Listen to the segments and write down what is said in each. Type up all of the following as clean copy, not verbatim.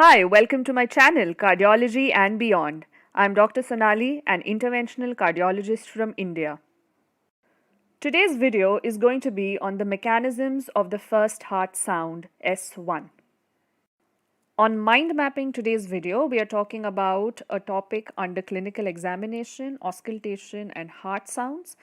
Hi, welcome to my channel, Cardiology and Beyond. I'm Dr. Sonali, an interventional cardiologist from India. Today's video is going to be on the mechanisms of the first heart sound, S1. On mind mapping today's video, we are talking about a topic under clinical examination, auscultation and heart sounds,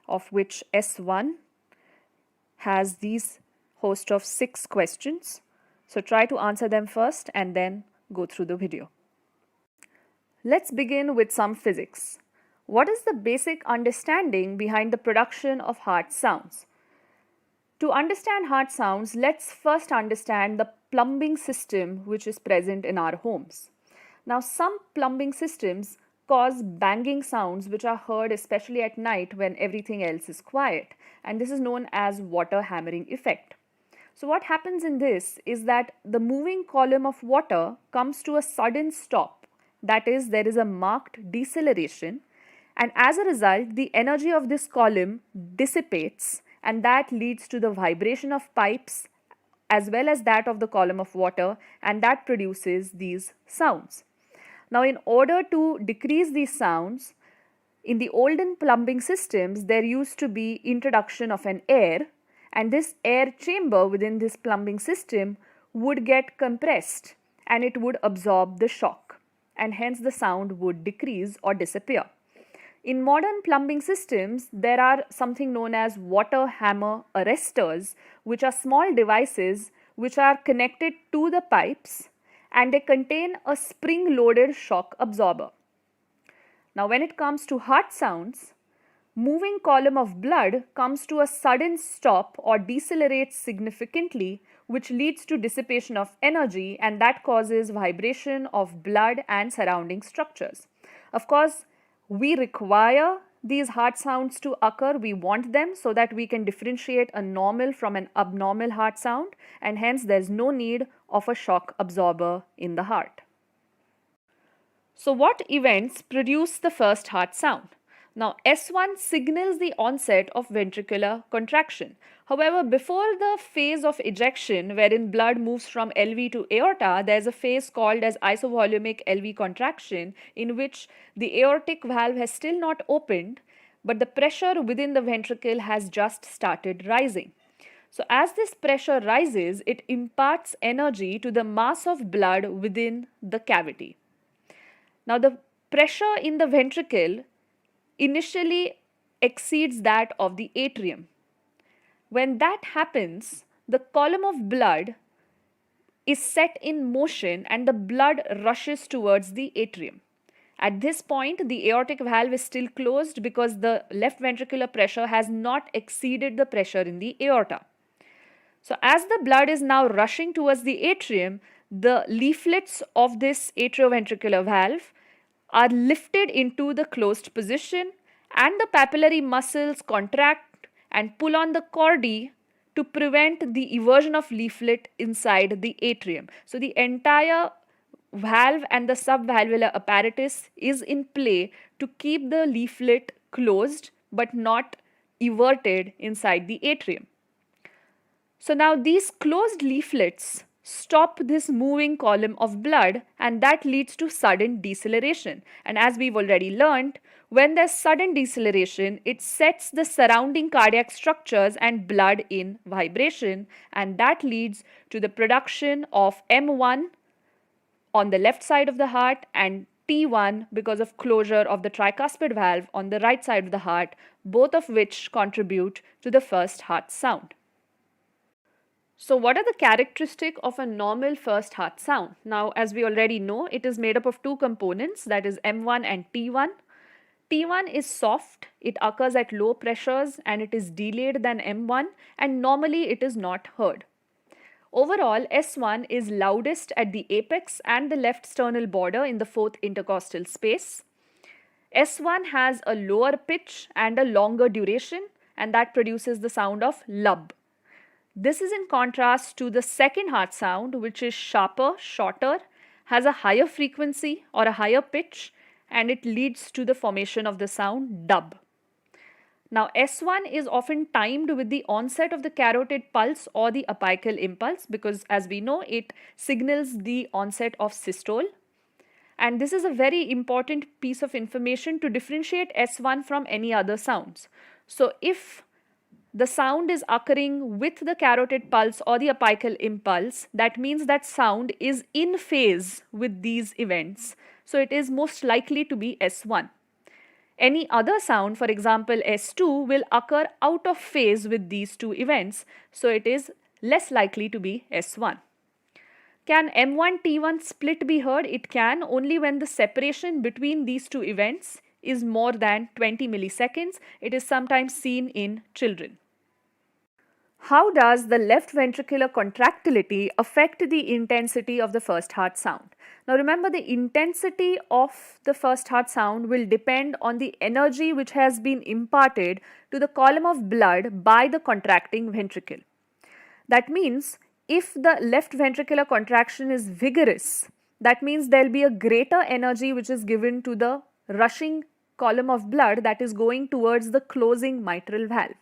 of which S1 has these host of 6 questions. So try to answer them first and then go through the video. Let's begin with some physics. What is the basic understanding behind the production of heart sounds? To understand heart sounds, let's first understand the plumbing system which is present in our homes. Now, some plumbing systems cause banging sounds which are heard especially at night when everything else is quiet, and this is known as water hammering effect. So what happens in this is that the moving column of water comes to a sudden stop. That is, there is a marked deceleration, and as a result, the energy of this column dissipates, and that leads to the vibration of pipes as well as that of the column of water, and that produces these sounds. Now, in order to decrease these sounds, in the olden plumbing systems, there used to be introduction of an air, and this air chamber within this plumbing system would get compressed and it would absorb the shock, and hence the sound would decrease or disappear. In modern plumbing systems, there are something known as water hammer arresters, which are small devices which are connected to the pipes, and they contain a spring-loaded shock absorber. Now, when it comes to heart sounds, moving column of blood comes to a sudden stop or decelerates significantly, which leads to dissipation of energy, and that causes vibration of blood and surrounding structures. Of course, we require these heart sounds to occur. We want them so that we can differentiate a normal from an abnormal heart sound, and hence there's no need of a shock absorber in the heart. So what events produce the first heart sound? Now, S1 signals the onset of ventricular contraction. However, before the phase of ejection, wherein blood moves from LV to aorta, there is a phase called as isovolumic LV contraction, in which the aortic valve has still not opened, but the pressure within the ventricle has just started rising. So as this pressure rises, it imparts energy to the mass of blood within the cavity. Now, the pressure in the ventricle initially exceeds that of the atrium. When that happens, the column of blood is set in motion and the blood rushes towards the atrium. At this point, the aortic valve is still closed because the left ventricular pressure has not exceeded the pressure in the aorta. So as the blood is now rushing towards the atrium, the leaflets of this atrioventricular valve are lifted into the closed position, and the papillary muscles contract and pull on the chordae to prevent the eversion of leaflet inside the atrium. So the entire valve and the subvalvular apparatus is in play to keep the leaflet closed but not everted inside the atrium. So now these closed leaflets stop this moving column of blood, and that leads to sudden deceleration. And as we've already learned, when there's sudden deceleration, it sets the surrounding cardiac structures and blood in vibration, and that leads to the production of M1 on the left side of the heart and T1 because of closure of the tricuspid valve on the right side of the heart, both of which contribute to the first heart sound. So what are the characteristics of a normal first heart sound? Now, as we already know, it is made up of two components, that is M1 and T1. T1 is soft, it occurs at low pressures, and it is delayed than M1, and normally it is not heard. Overall, S1 is loudest at the apex and the left sternal border in the fourth intercostal space. S1 has a lower pitch and a longer duration, and that produces the sound of lub. This is in contrast to the second heart sound, which is sharper, shorter, has a higher frequency or a higher pitch, and it leads to the formation of the sound dub. Now, S1 is often timed with the onset of the carotid pulse or the apical impulse because, as we know, it signals the onset of systole. And this is a very important piece of information to differentiate S1 from any other sounds. So, if the sound is occurring with the carotid pulse or the apical impulse, that means that sound is in phase with these events. So, it is most likely to be S1. Any other sound, for example S2, will occur out of phase with these two events, so it is less likely to be S1. Can M1-T1 split be heard? It can, only when the separation between these two events is more than 20 milliseconds. It is sometimes seen in children. How does the left ventricular contractility affect the intensity of the first heart sound? Now remember, the intensity of the first heart sound will depend on the energy which has been imparted to the column of blood by the contracting ventricle. That means if the left ventricular contraction is vigorous, that means there will be a greater energy which is given to the rushing column of blood that is going towards the closing mitral valve.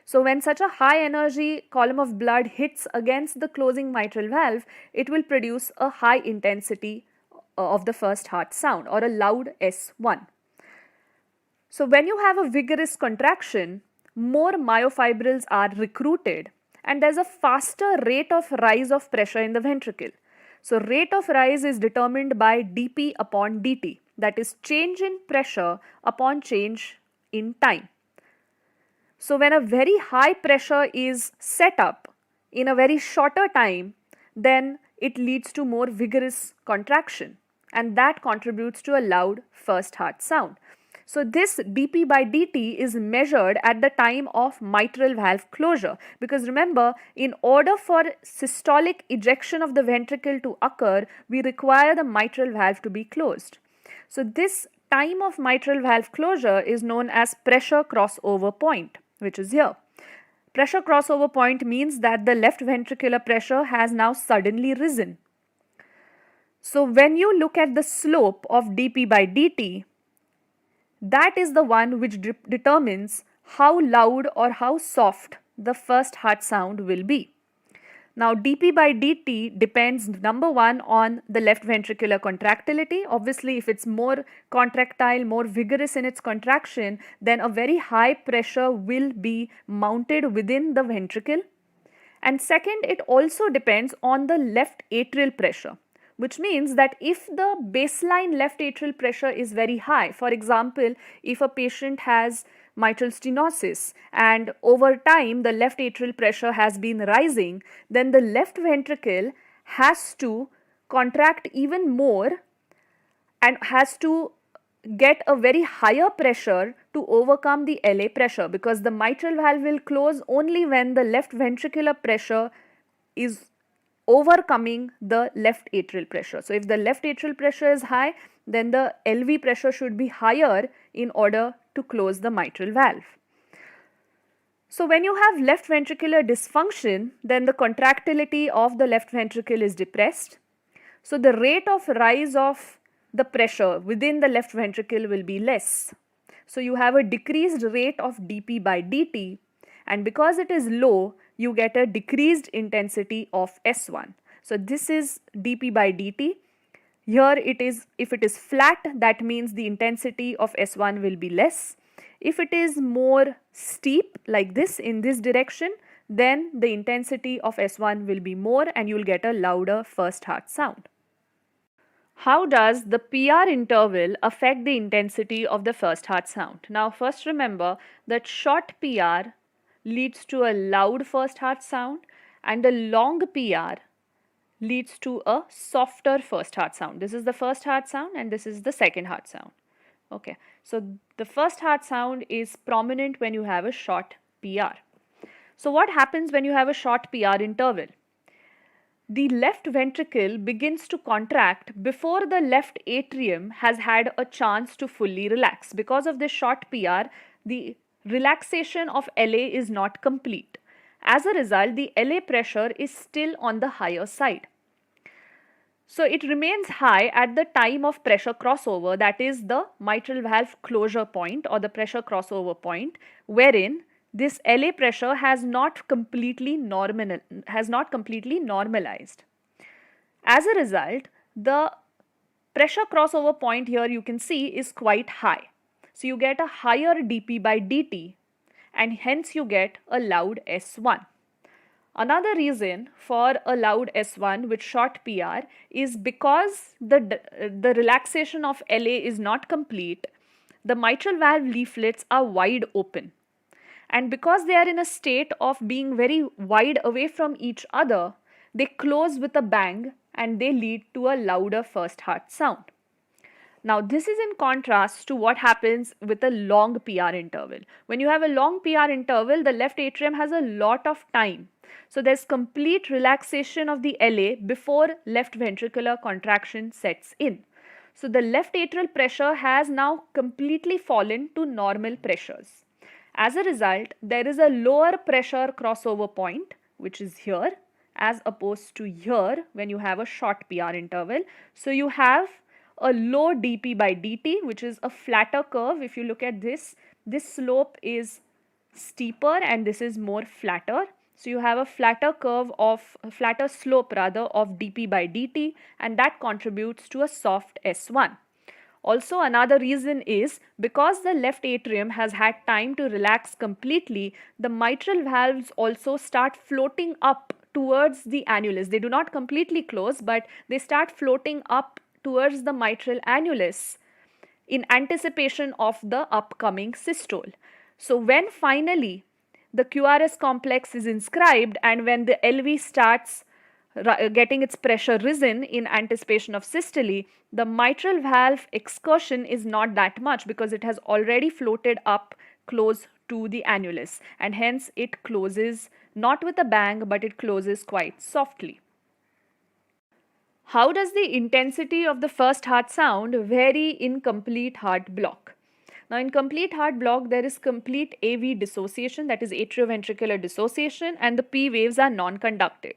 So when such a high energy column of blood hits against the closing mitral valve, it will produce a high intensity of the first heart sound, or a loud S1. So when you have a vigorous contraction, more myofibrils are recruited and there's a faster rate of rise of pressure in the ventricle. So rate of rise is determined by dP upon dt, that is change in pressure upon change in time. So when a very high pressure is set up in a very shorter time, then it leads to more vigorous contraction, and that contributes to a loud first heart sound. So this dP by dt is measured at the time of mitral valve closure, because remember, in order for systolic ejection of the ventricle to occur, we require the mitral valve to be closed. So this time of mitral valve closure is known as pressure crossover point, which is here. Pressure crossover point means that the left ventricular pressure has now suddenly risen. So when you look at the slope of dP by dt, that is the one which determines how loud or how soft the first heart sound will be. Now dP by dt depends, number one, on the left ventricular contractility. Obviously, if it's more contractile, more vigorous in its contraction, then a very high pressure will be mounted within the ventricle. And second, it also depends on the left atrial pressure, which means that if the baseline left atrial pressure is very high, for example, if a patient has mitral stenosis and over time the left atrial pressure has been rising, then the left ventricle has to contract even more and has to get a very higher pressure to overcome the LA pressure, because the mitral valve will close only when the left ventricular pressure is overcoming the left atrial pressure. So if the left atrial pressure is high, then the LV pressure should be higher in order to close the mitral valve. So when you have left ventricular dysfunction, then the contractility of the left ventricle is depressed. So the rate of rise of the pressure within the left ventricle will be less. So you have a decreased rate of dP by dt, and because it is low, you get a decreased intensity of S1. So this is dP by dt. Here it is, if it is flat, that means the intensity of S1 will be less. If it is more steep like this in this direction, then the intensity of S1 will be more and you will get a louder first heart sound. How does the PR interval affect the intensity of the first heart sound? Now first remember that short PR leads to a loud first heart sound and a long PR leads to a softer first heart sound. This is the first heart sound and this is the second heart sound. Okay, so the first heart sound is prominent when you have a short PR. So what happens when you have a short PR interval? The left ventricle begins to contract before the left atrium has had a chance to fully relax. Because of this short PR, the relaxation of LA is not complete. As a result, the LA pressure is still on the higher side. So it remains high at the time of pressure crossover, that is the mitral valve closure point or the pressure crossover point, wherein this LA pressure has not completely normalized. As a result, the pressure crossover point here you can see is quite high. So you get a higher dP by dt and hence you get a loud S1. Another reason for a loud S1 with short PR is because the relaxation of LA is not complete, the mitral valve leaflets are wide open. And because they are in a state of being very wide away from each other, they close with a bang and they lead to a louder first heart sound. Now, this is in contrast to what happens with a long PR interval. When you have a long PR interval, the left atrium has a lot of time. So, there's complete relaxation of the LA before left ventricular contraction sets in. So, the left atrial pressure has now completely fallen to normal pressures. As a result, there is a lower pressure crossover point, which is here, as opposed to here when you have a short PR interval. So, you have a low dP by dt, which is a flatter curve. If you look at this slope is steeper and this is more flatter. So you have a flatter slope rather of dP by dt, and that contributes to a soft S1. Also, another reason is because the left atrium has had time to relax completely, the mitral valves also start floating up towards the annulus. They do not completely close, but they start floating up towards the mitral annulus in anticipation of the upcoming systole. So when finally the QRS complex is inscribed and when the LV starts getting its pressure risen in anticipation of systole, the mitral valve excursion is not that much because it has already floated up close to the annulus, and hence it closes not with a bang but it closes quite softly. How does the intensity of the first heart sound vary in complete heart block? Now, in complete heart block, there is complete AV dissociation, that is atrioventricular dissociation, and the P waves are non-conducted.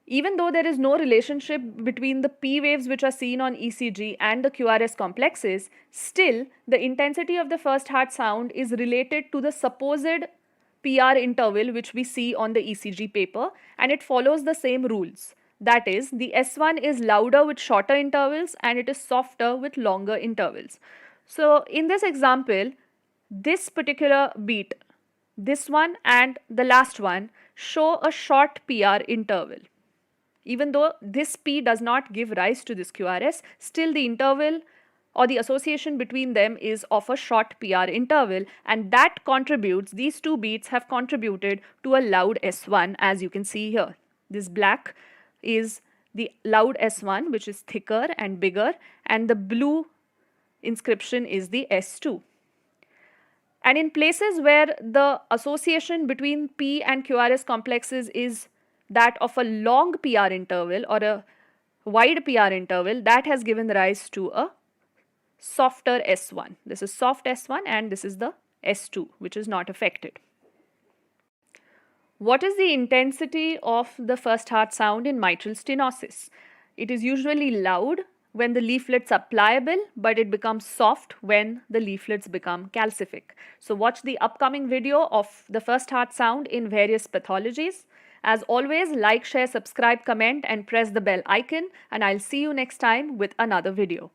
Even though there is no relationship between the P waves which are seen on ECG and the QRS complexes, still the intensity of the first heart sound is related to the supposed PR interval which we see on the ECG paper, and it follows the same rules. That is, the S1 is louder with shorter intervals and it is softer with longer intervals. So in this example, this particular beat, this one and the last one, show a short PR interval. Even though this P does not give rise to this QRS, still the interval or the association between them is of a short PR interval, and that contributes, these two beats have contributed to a loud S1, as you can see here. This black is the loud S1, which is thicker and bigger, and the blue inscription is the S2. And in places where the association between P and QRS complexes is that of a long PR interval or a wide PR interval, that has given rise to a softer S1. This is soft S1 and this is the S2, which is not affected. What is the intensity of the first heart sound in mitral stenosis? It is usually loud when the leaflets are pliable, but it becomes soft when the leaflets become calcific. So watch the upcoming video of the first heart sound in various pathologies. As always, like, share, subscribe, comment and press the bell icon, and I'll see you next time with another video.